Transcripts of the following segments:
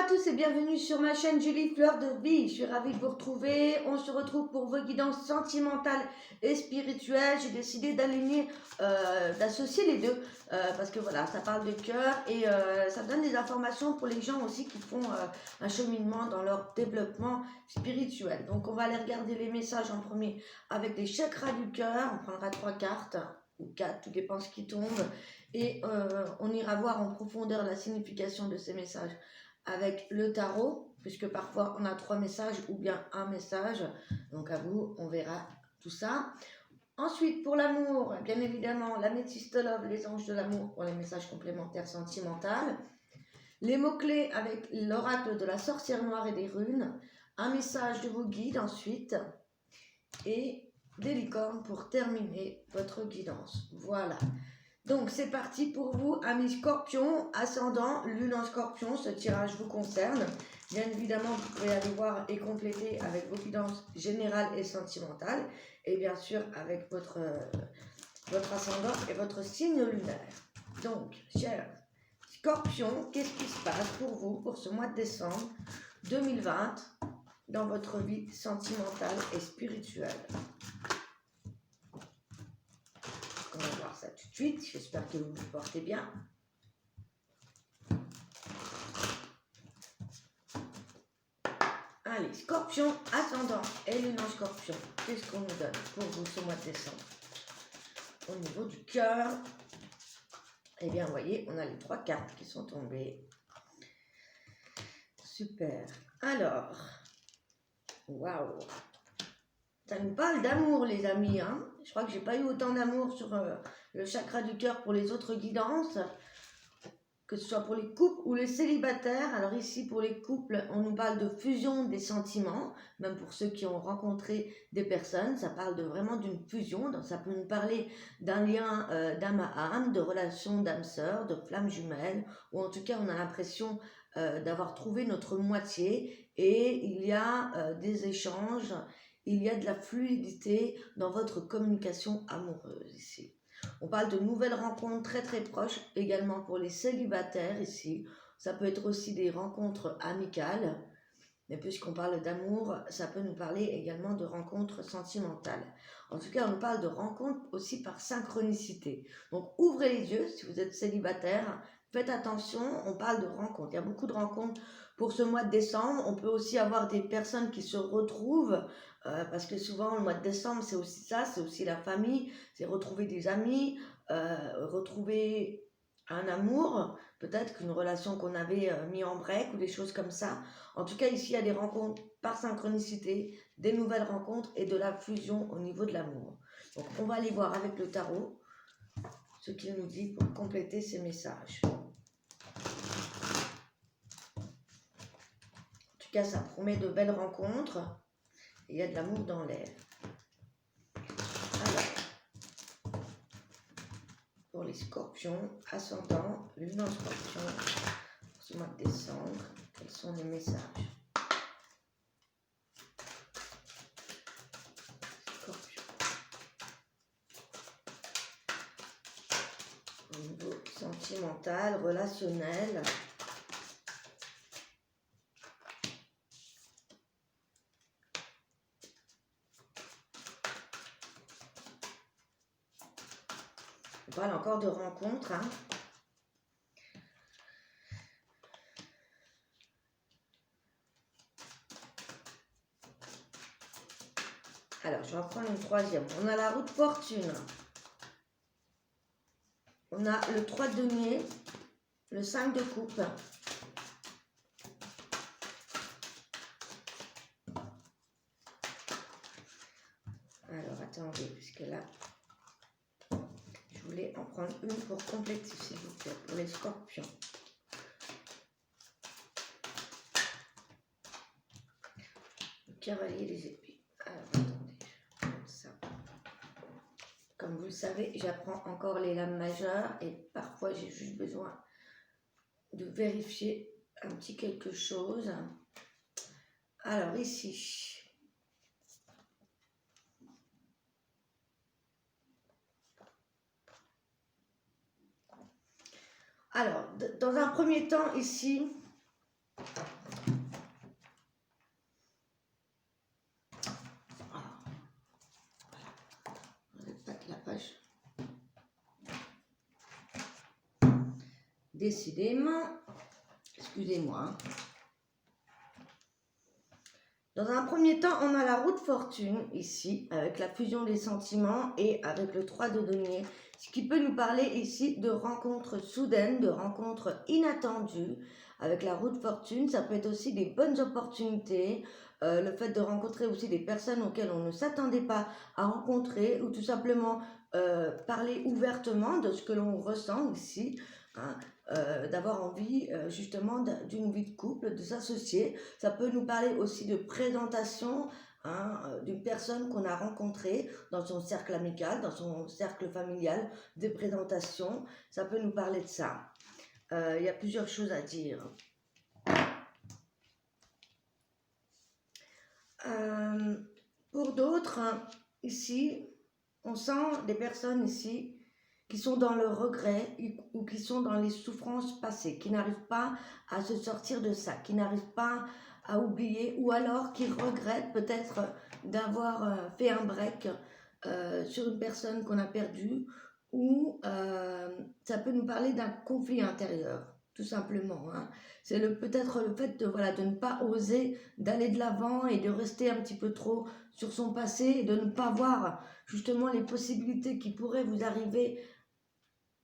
à tous et bienvenue sur ma chaîne Julie Fleur de Vie. Je suis ravie de vous retrouver. On se retrouve pour vos guidances sentimentales et spirituelles. J'ai décidé d'associer les deux parce que voilà, ça parle de cœur et ça donne des informations pour les gens aussi qui font un cheminement dans leur développement spirituel. Donc on va aller regarder les messages en premier avec les chakras du cœur. On prendra 3 cartes ou 4, tout dépend ce qui tombe. Et on ira voir en profondeur la signification de ces messages avec le tarot, puisque parfois on a 3 messages ou bien un message. Donc à vous, on verra tout ça. Ensuite, pour l'amour, bien évidemment, l'améthyste love, les anges de l'amour pour les messages complémentaires sentimentaux. Les mots-clés avec l'oracle de la sorcière noire et des runes. Un message de vos guides ensuite. Et des licornes pour terminer votre guidance. Voilà. Donc c'est parti pour vous, amis scorpions, ascendant, lune en scorpion, ce tirage vous concerne. Bien évidemment, vous pouvez aller voir et compléter avec vos guidances générales et sentimentales. Et bien sûr avec votre ascendant et votre signe lunaire. Donc, chers scorpions, qu'est-ce qui se passe pour vous pour ce mois de décembre 2020 dans votre vie sentimentale et spirituelle? On va voir ça tout de suite. J'espère que vous vous portez bien. Allez, scorpion, ascendant et lune en scorpion. Qu'est-ce qu'on nous donne pour vous ce mois de décembre? Au niveau du cœur, eh bien, vous voyez, on a les 3 cartes qui sont tombées. Super. Alors, waouh. Ça nous parle d'amour, les amis. Hein, je crois que j'ai pas eu autant d'amour sur le chakra du cœur pour les autres guidances, que ce soit pour les couples ou les célibataires. Alors ici, pour les couples, on nous parle de fusion des sentiments, même pour ceux qui ont rencontré des personnes, ça parle vraiment d'une fusion. Donc ça peut nous parler d'un lien d'âme à âme, de relation d'âme-sœur, de flamme jumelle, ou en tout cas, on a l'impression d'avoir trouvé notre moitié, et il y a des échanges, il y a de la fluidité dans votre communication amoureuse ici. On parle de nouvelles rencontres très très proches également pour les célibataires ici. Ça peut être aussi des rencontres amicales, mais puisqu'on parle d'amour, ça peut nous parler également de rencontres sentimentales. En tout cas, on nous parle de rencontres aussi par synchronicité. Donc ouvrez les yeux si vous êtes célibataire, faites attention, on parle de rencontres. Il y a beaucoup de rencontres pour ce mois de décembre. On peut aussi avoir des personnes qui se retrouvent, parce que souvent le mois de décembre c'est aussi ça, c'est aussi la famille, c'est retrouver des amis, retrouver un amour, peut-être qu'une relation qu'on avait mis en break ou des choses comme ça. En tout cas, ici, il y a des rencontres par synchronicité, des nouvelles rencontres et de la fusion au niveau de l'amour. Donc, on va aller voir avec le tarot ce qu'il nous dit pour compléter ces messages. En tout cas, ça promet de belles rencontres. Il y a de l'amour dans l'air. Alors, pour les scorpions, ascendant, lune en scorpion, pour ce mois de décembre, quels sont les messages? Scorpion. Au niveau sentimental, relationnel. On parle encore de rencontres. Hein. Alors, je vais en prendre une troisième. On a la roue de fortune. On a le 3 de denier, le 5 de coupe. Alors, attendez, puisque là, je voulais en prendre une pour compléter, s'il vous plaît, pour les scorpions. Le cavalier des épées. Alors, attendez, comme ça. Comme vous le savez, j'apprends encore les lames majeures et parfois j'ai juste besoin de vérifier un petit quelque chose. Alors ici, alors dans un premier temps ici, décidément, excusez-moi. Hein. Dans un premier temps, on a la roue de fortune ici, avec la fusion des sentiments et avec le 3 de denier, ce qui peut nous parler ici de rencontres soudaines, de rencontres inattendues. Avec la roue de fortune, ça peut être aussi des bonnes opportunités, le fait de rencontrer aussi des personnes auxquelles on ne s'attendait pas à rencontrer, ou tout simplement parler ouvertement de ce que l'on ressent ici, hein. D'avoir envie justement d'une vie de couple, de s'associer. Ça peut nous parler aussi de présentation, hein, d'une personne qu'on a rencontrée dans son cercle amical, dans son cercle familial, des présentations. Ça peut nous parler de ça. Il y a plusieurs choses à dire. Pour d'autres, ici, on sent des personnes ici qui sont dans le regret ou qui sont dans les souffrances passées, qui n'arrivent pas à se sortir de ça, qui n'arrivent pas à oublier, ou alors qui regrettent peut-être d'avoir fait un break sur une personne qu'on a perdue, ou ça peut nous parler d'un conflit intérieur, tout simplement. Hein. C'est peut-être le fait de ne pas oser d'aller de l'avant et de rester un petit peu trop sur son passé et de ne pas voir justement les possibilités qui pourraient vous arriver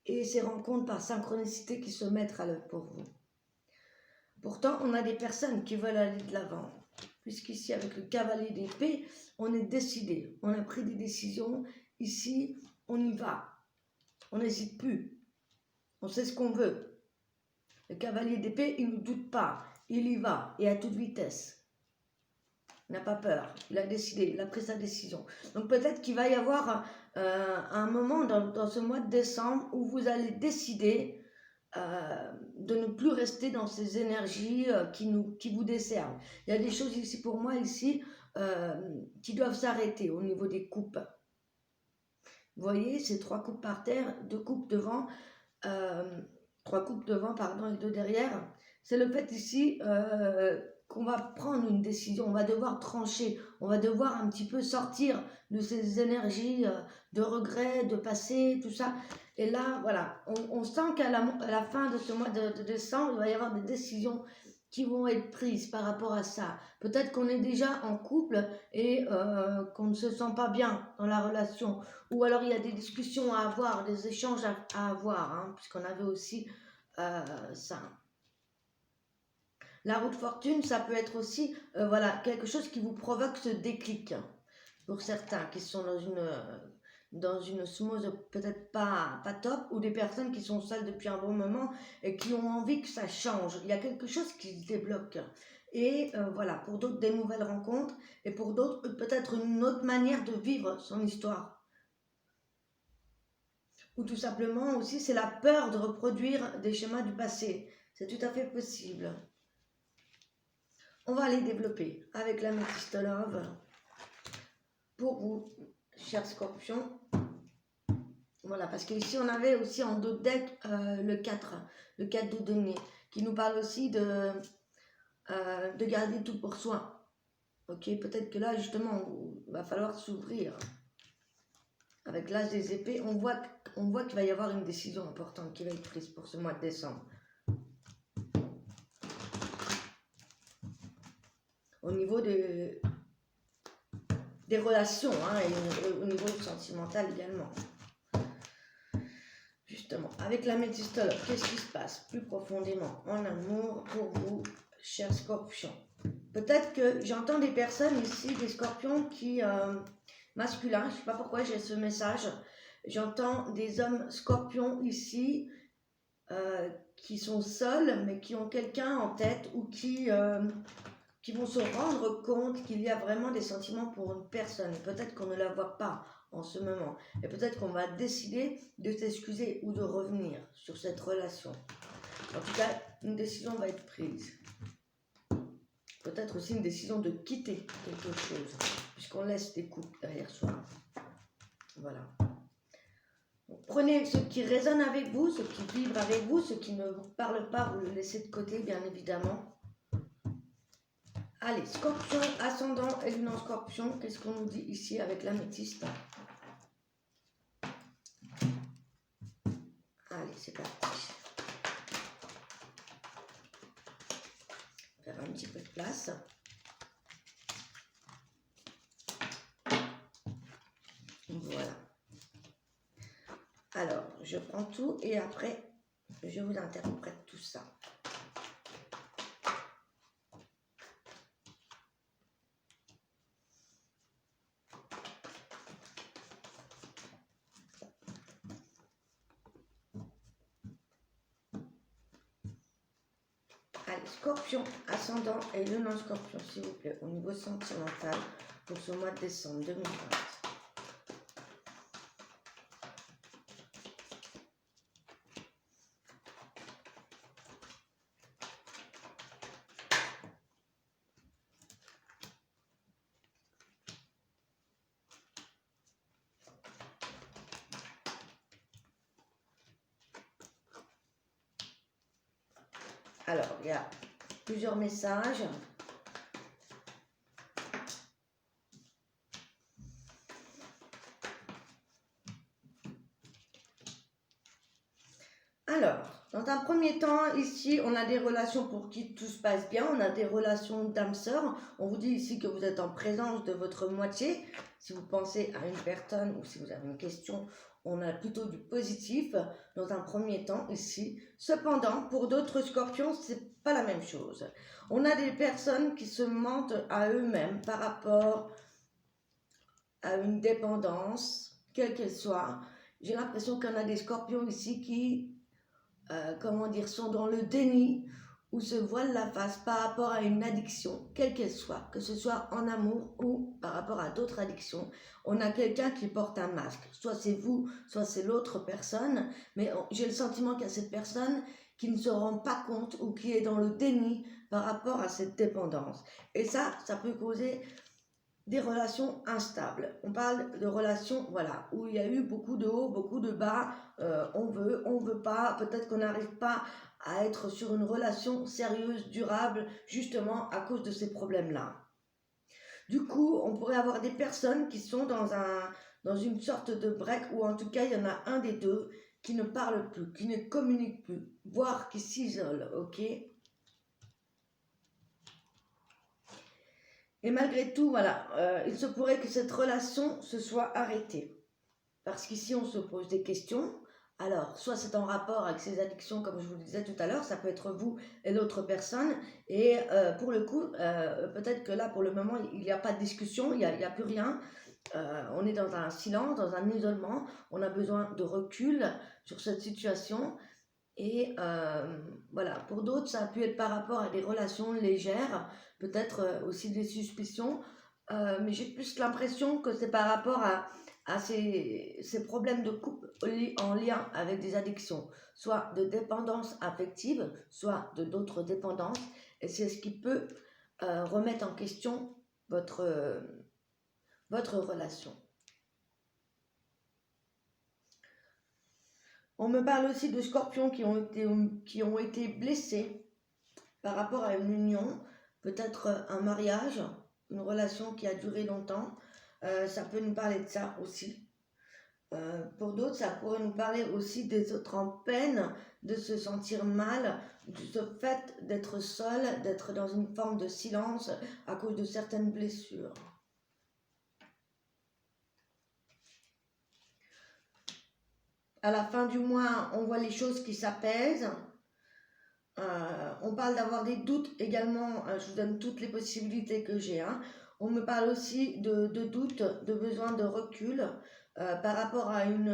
et ces rencontres par synchronicité qui se mettent à l'œuvre pour vous. Pourtant, on a des personnes qui veulent aller de l'avant, puisqu'ici, avec le cavalier d'épée, on est décidé, on a pris des décisions. Ici, on y va, on n'hésite plus, on sait ce qu'on veut. Le cavalier d'épée, il ne doute pas, il y va, et à toute vitesse. Il n'a pas peur, il a décidé, il a pris sa décision. Donc peut-être qu'il va y avoir un moment dans ce mois de décembre où vous allez décider de ne plus rester dans ces énergies qui vous desservent. Il y a des choses ici pour moi ici qui doivent s'arrêter au niveau des coupes. Vous voyez, ces 3 coupes par terre, 2 coupes devant, 3 coupes devant pardon, et 2 derrière. C'est le fait ici qu'on va prendre une décision, on va devoir trancher, on va devoir un petit peu sortir de ces énergies de regret, de passé, tout ça. Et là, voilà, on sent qu'à la fin de ce mois de décembre, il va y avoir des décisions qui vont être prises par rapport à ça. Peut-être qu'on est déjà en couple et qu'on ne se sent pas bien dans la relation. Ou alors il y a des discussions à avoir, des échanges à avoir, hein, puisqu'on avait aussi ça. La roue de fortune, ça peut être aussi voilà, quelque chose qui vous provoque ce déclic. Pour certains qui sont dans une osmose peut-être pas top, ou des personnes qui sont seules depuis un bon moment et qui ont envie que ça change. Il y a quelque chose qui se débloque. Et voilà, pour d'autres, des nouvelles rencontres, et pour d'autres, peut-être une autre manière de vivre son histoire. Ou tout simplement aussi, c'est la peur de reproduire des schémas du passé. C'est tout à fait possible. On va les développer avec la Métiste Love. Pour vous, chers scorpions. Voilà, parce qu'ici, on avait aussi en dos de deck le 4 de denier, qui nous parle aussi de garder tout pour soi. Ok, peut-être que là, justement, il va falloir s'ouvrir. Avec l'As des épées, on voit qu'il va y avoir une décision importante qui va être prise pour ce mois de décembre. Au niveau des relations, hein, et au niveau sentimental également. Justement, avec la Métiste, qu'est-ce qui se passe plus profondément en amour pour vous, chers scorpions? Peut-être que j'entends des personnes ici, des scorpions qui, masculins, je ne sais pas pourquoi j'ai ce message, j'entends des hommes scorpions ici, qui sont seuls, mais qui ont quelqu'un en tête, ou qui vont se rendre compte qu'il y a vraiment des sentiments pour une personne. Peut-être qu'on ne la voit pas en ce moment. Et peut-être qu'on va décider de s'excuser ou de revenir sur cette relation. En tout cas, une décision va être prise. Peut-être aussi une décision de quitter quelque chose, puisqu'on laisse des coupes derrière soi. Voilà. Donc, prenez ce qui résonne avec vous, ce qui vibre avec vous, ce qui ne vous parle pas, vous le laissez de côté, bien évidemment. Allez, scorpion, ascendant et lune en scorpion, qu'est-ce qu'on nous dit ici avec l'améthyste? Allez, c'est parti. Faire un petit peu de place. Voilà. Alors, je prends tout et après, je vous interprète tout ça. Allez, Scorpion, ascendant et le non-Scorpion, s'il vous plaît, au niveau sentimental pour ce mois de décembre 2020. Alors, il y a plusieurs messages. Alors, dans un premier temps, ici, on a des relations pour qui tout se passe bien. On a des relations d'âme sœur. On vous dit ici que vous êtes en présence de votre moitié. Si vous pensez à une personne ou si vous avez une question, on a plutôt du positif dans un premier temps ici. Cependant, pour d'autres scorpions, c'est pas la même chose. On a des personnes qui se mentent à eux-mêmes par rapport à une dépendance, quelle qu'elle soit. J'ai l'impression qu'on a des scorpions ici qui sont dans le déni ou se voilent la face par rapport à une addiction, quelle qu'elle soit, que ce soit en amour ou par rapport à d'autres addictions. On a quelqu'un qui porte un masque, soit c'est vous, soit c'est l'autre personne, mais j'ai le sentiment qu'il y a cette personne qui ne se rend pas compte ou qui est dans le déni par rapport à cette dépendance. Et ça peut causer des relations instables. On parle de relations, voilà, où il y a eu beaucoup de hauts, beaucoup de bas, on veut pas, peut-être qu'on n'arrive pas à être sur une relation sérieuse, durable, justement à cause de ces problèmes-là. Du coup, on pourrait avoir des personnes qui sont dans une sorte de break, ou en tout cas, il y en a un des deux qui ne parle plus, qui ne communique plus, voire qui s'isole, ok ? Et malgré tout, voilà, il se pourrait que cette relation se soit arrêtée. Parce qu'ici, on se pose des questions. Alors, soit c'est en rapport avec ces addictions, comme je vous le disais tout à l'heure, ça peut être vous et l'autre personne. Et pour le coup, peut-être que là, pour le moment, il n'y a pas de discussion, il n'y a plus rien. On est dans un silence, dans un isolement. On a besoin de recul sur cette situation. Et voilà, pour d'autres, ça a pu être par rapport à des relations légères, peut-être aussi des suspicions, mais j'ai plus l'impression que c'est par rapport à ces problèmes de couple en lien avec des addictions, soit de dépendance affective, soit de d'autres dépendances, et c'est ce qui peut remettre en question votre relation. On me parle aussi de scorpions qui ont été blessés par rapport à une union, peut-être un mariage, une relation qui a duré longtemps. Ça peut nous parler de ça aussi. Pour d'autres, ça pourrait nous parler aussi des autres en peine, de se sentir mal, du fait d'être seul, d'être dans une forme de silence à cause de certaines blessures. À la fin du mois, on voit les choses qui s'apaisent. On parle d'avoir des doutes également. Je vous donne toutes les possibilités que j'ai. On me parle aussi de doutes, de besoin de recul par rapport à une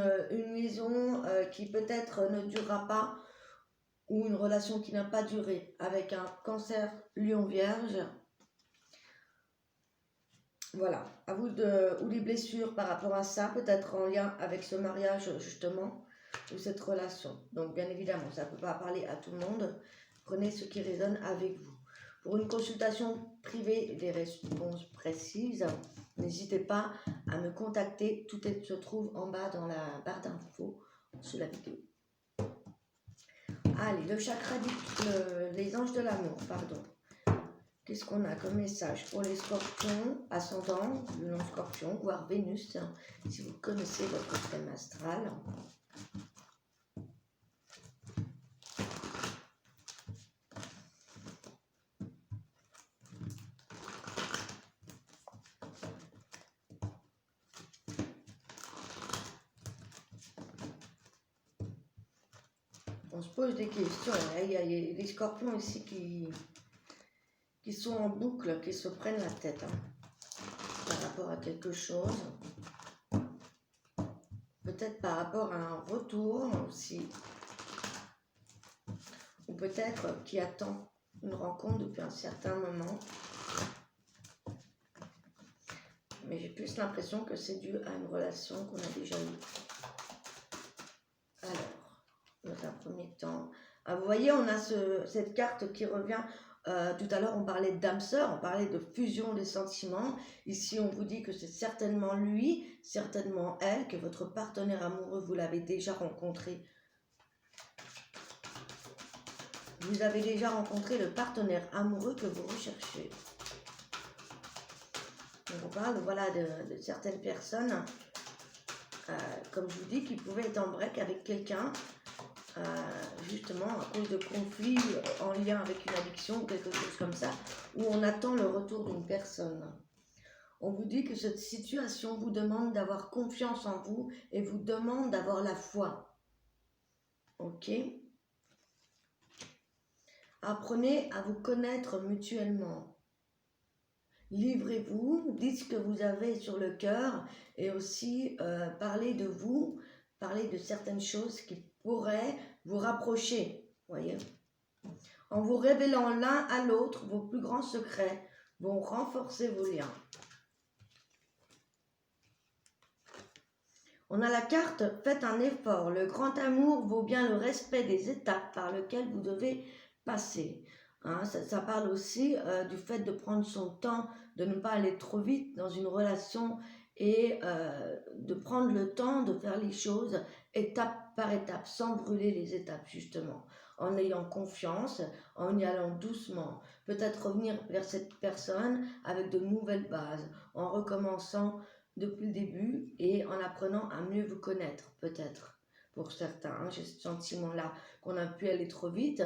liaison qui peut-être ne durera pas ou une relation qui n'a pas duré avec un cancer lion vierge. Voilà, à vous ou les blessures par rapport à ça, peut-être en lien avec ce mariage justement, ou cette relation. Donc bien évidemment, ça ne peut pas parler à tout le monde. Prenez ce qui résonne avec vous. Pour une consultation privée et des réponses précises, n'hésitez pas à me contacter. Tout se trouve en bas dans la barre d'infos sous la vidéo. Allez, le chakra les anges de l'amour, pardon. Qu'est-ce qu'on a comme message pour les scorpions, ascendant, le non-scorpion, voire Vénus, si vous connaissez votre thème astral. On se pose des questions. Il y a des scorpions ici qui sont en boucle, qui se prennent la tête par rapport à quelque chose. Peut-être par rapport à un retour aussi. Ou peut-être qui attend une rencontre depuis un certain moment. Mais j'ai plus l'impression que c'est dû à une relation qu'on a déjà eue. Alors, dans un premier temps, vous voyez, on a cette carte qui revient. Tout à l'heure, on parlait d'âme sœur, on parlait de fusion des sentiments. Ici, on vous dit que c'est certainement lui, certainement elle, que votre partenaire amoureux, vous l'avez déjà rencontré. Vous avez déjà rencontré le partenaire amoureux que vous recherchez. Donc on parle voilà, de certaines personnes, comme je vous dis, qui pouvaient être en break avec quelqu'un, justement à cause de conflits en lien avec une addiction ou quelque chose comme ça, où on attend le retour d'une personne. On vous dit que cette situation vous demande d'avoir confiance en vous et vous demande d'avoir la foi. Ok ? Apprenez à vous connaître mutuellement. Livrez-vous, dites ce que vous avez sur le cœur et aussi parlez de vous, parlez de certaines choses qui pourraient vous rapprocher, voyez. En vous révélant l'un à l'autre, vos plus grands secrets vont renforcer vos liens. On a la carte « Faites un effort ». Le grand amour vaut bien le respect des étapes par lesquelles vous devez passer. Hein, ça parle aussi du fait de prendre son temps, de ne pas aller trop vite dans une relation et de prendre le temps de faire les choses étape par étape, sans brûler les étapes justement, en ayant confiance, en y allant doucement. Peut-être revenir vers cette personne avec de nouvelles bases, en recommençant depuis le début et en apprenant à mieux vous connaître, peut-être. Pour certains, hein, j'ai ce sentiment-là qu'on a pu aller trop vite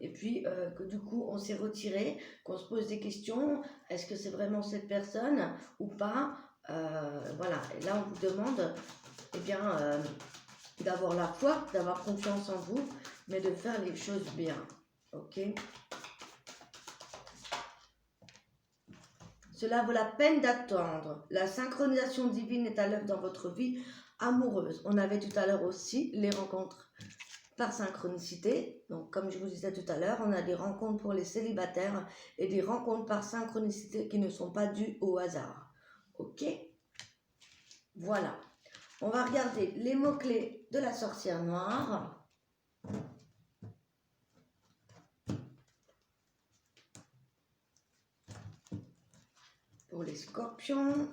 et puis que du coup on s'est retiré, qu'on se pose des questions, est-ce que c'est vraiment cette personne ou pas, voilà, et là on vous demande eh bien, d'avoir la foi, d'avoir confiance en vous, mais de faire les choses bien, ok ? Cela vaut la peine d'attendre. La synchronisation divine est à l'œuvre dans votre vie amoureuse. On avait tout à l'heure aussi les rencontres par synchronicité. Donc, comme je vous disais tout à l'heure, on a des rencontres pour les célibataires et des rencontres par synchronicité qui ne sont pas dues au hasard. Ok ? Voilà. On va regarder les mots-clés de la sorcière noire. Pour les scorpions.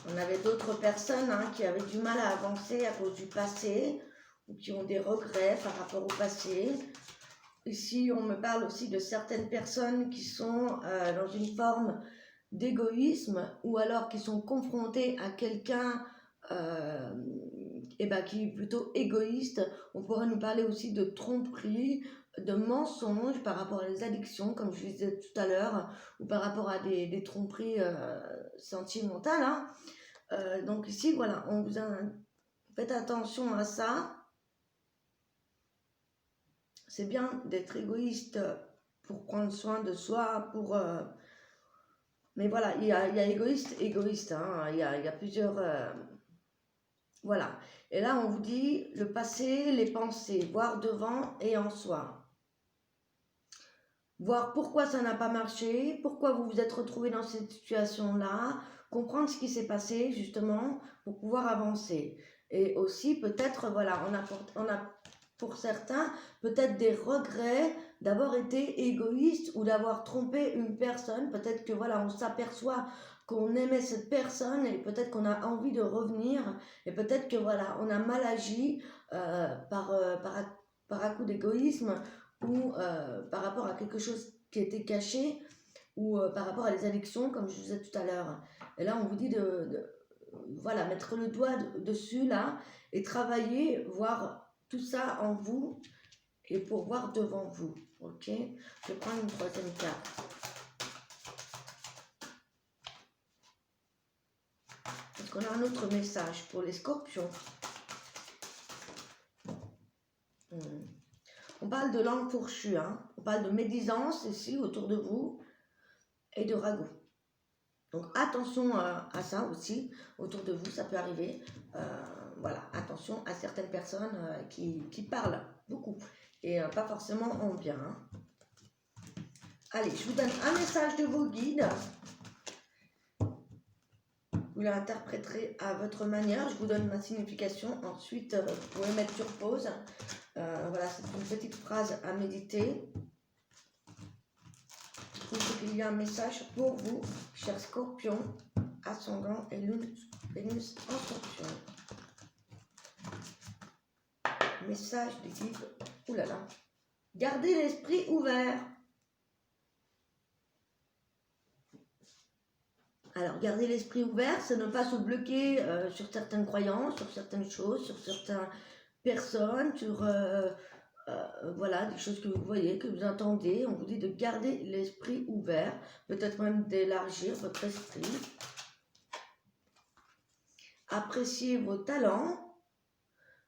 On avait d'autres personnes qui avaient du mal à avancer à cause du passé ou qui ont des regrets par rapport au passé. Ici, on me parle aussi de certaines personnes qui sont dans une forme d'égoïsme ou alors qui sont confrontées à quelqu'un qui est plutôt égoïste. On pourrait nous parler aussi de tromperie, de mensonges par rapport à des addictions, comme je disais tout à l'heure, ou par rapport à des tromperies sentimentales. Donc ici, voilà, on vous a... Faites attention à ça. C'est bien d'être égoïste pour prendre soin de soi, pour... Mais voilà, il y a égoïste, il y a plusieurs... Voilà. Et là, on vous dit le passé, les pensées, voir devant et en soi. Voir pourquoi ça n'a pas marché, pourquoi vous vous êtes retrouvé dans cette situation-là, comprendre ce qui s'est passé justement pour pouvoir avancer. Et aussi peut-être, voilà, on a pour certains peut-être des regrets d'avoir été égoïste ou d'avoir trompé une personne. Peut-être que voilà, on s'aperçoit qu'on aimait cette personne et peut-être qu'on a envie de revenir et peut-être que voilà, on a mal agi par un coup d'égoïsme ou par rapport à quelque chose qui était caché ou par rapport à des addictions, comme je vous disais tout à l'heure. Et là, on vous dit voilà, mettre le doigt dessus, là, et travailler, voir tout ça en vous, et pour voir devant vous, ok? Je vais prendre une troisième carte. Est-ce qu'on a un autre message pour les scorpions? On parle de langue fourchue, hein? On parle de médisance ici autour de vous et de ragoût. Donc attention à ça aussi, autour de vous, ça peut arriver. Voilà, attention à certaines personnes qui parlent beaucoup et pas forcément en bien. Hein. Allez, je vous donne un message de vos guides. Vous l'interpréterez à votre manière. Je vous donne ma signification. Ensuite, vous pouvez mettre sur pause. Voilà, c'est une petite phrase à méditer. Il y a un message pour vous, chers scorpions, ascendant et Vénus en scorpion. Message des guides. Ouh là là. Gardez l'esprit ouvert. Alors, garder l'esprit ouvert, c'est ne pas se bloquer sur certaines croyances, sur certaines choses, sur certaines personnes, sur voilà, des choses que vous voyez, que vous entendez. On vous dit de garder l'esprit ouvert, peut-être même d'élargir votre esprit. Appréciez vos talents.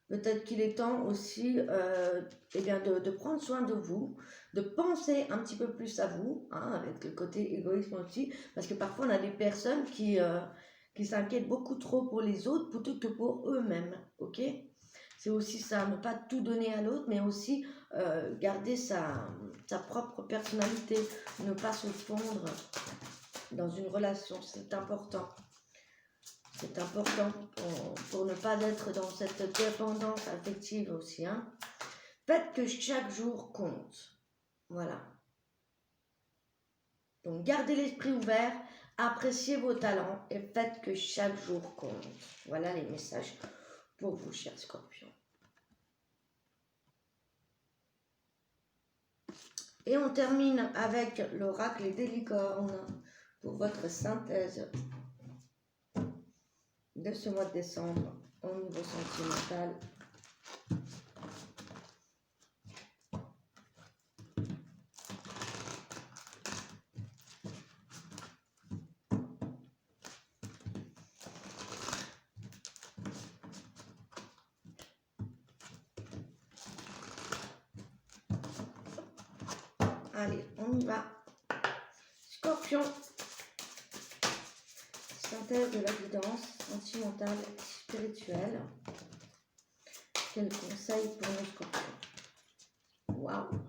Peut-être qu'il est temps aussi eh bien de prendre soin de vous, de penser un petit peu plus à vous, hein, avec le côté égoïsme aussi, parce que parfois on a des personnes qui s'inquiètent beaucoup trop pour les autres plutôt que pour eux-mêmes, ok? C'est aussi ça, ne pas tout donner à l'autre, mais aussi garder sa propre personnalité, ne pas se fondre dans une relation, c'est important. C'est important pour ne pas être dans cette dépendance affective aussi. Hein. Faites que chaque jour compte. Voilà. Donc, gardez l'esprit ouvert, appréciez vos talents et faites que chaque jour compte. Voilà les messages pour vous, chers scorpions. Et on termine avec l'oracle des licornes pour votre synthèse de ce mois de décembre au niveau sentimental. Allez, on y va. Scorpion. Synthèse de la guidance sentimentale et spirituelle. Quel conseil pour nos scorpions? Waouh!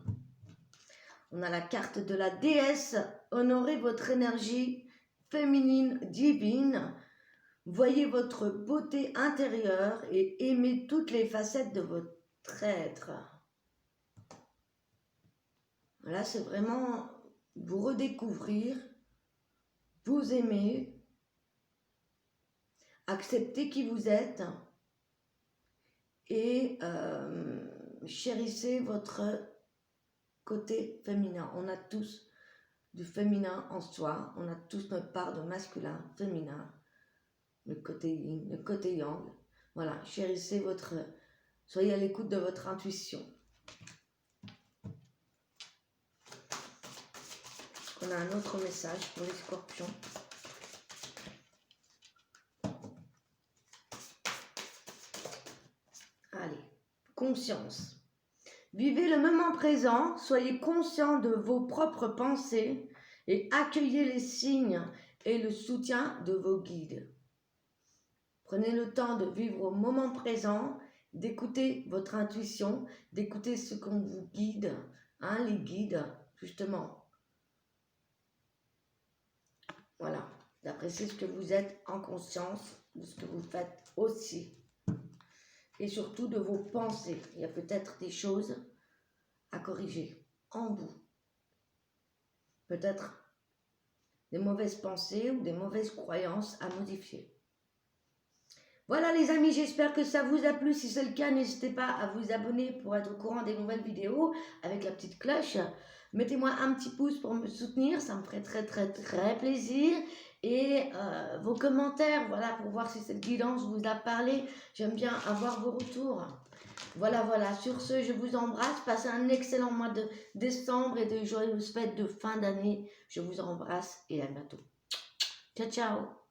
On a la carte de la déesse. Honorez votre énergie féminine divine. Voyez votre beauté intérieure et aimez toutes les facettes de votre être. Là, c'est vraiment vous redécouvrir, vous aimer, accepter qui vous êtes et chérissez votre côté féminin. On a tous du féminin en soi, on a tous notre part de masculin, féminin, le côté yin, le côté yang. Voilà, chérissez soyez à l'écoute de votre intuition. On a un autre message pour les scorpions. Allez, conscience. Vivez le moment présent, soyez conscient de vos propres pensées et accueillez les signes et le soutien de vos guides. Prenez le temps de vivre au moment présent, d'écouter votre intuition, d'écouter ce qu'on vous guide, hein, les guides, justement. Voilà, d'apprécier ce que vous êtes en conscience, de ce que vous faites aussi. Et surtout de vos pensées. Il y a peut-être des choses à corriger en vous. Peut-être des mauvaises pensées ou des mauvaises croyances à modifier. Voilà les amis, j'espère que ça vous a plu. Si c'est le cas, n'hésitez pas à vous abonner pour être au courant des nouvelles vidéos avec la petite cloche. Mettez-moi un petit pouce pour me soutenir, ça me ferait très plaisir. Et vos commentaires, voilà, pour voir si cette guidance vous a parlé. J'aime bien avoir vos retours. Voilà, sur ce, je vous embrasse. Passez un excellent mois de décembre et de joyeuses fêtes de fin d'année. Je vous embrasse et à bientôt. Ciao, ciao.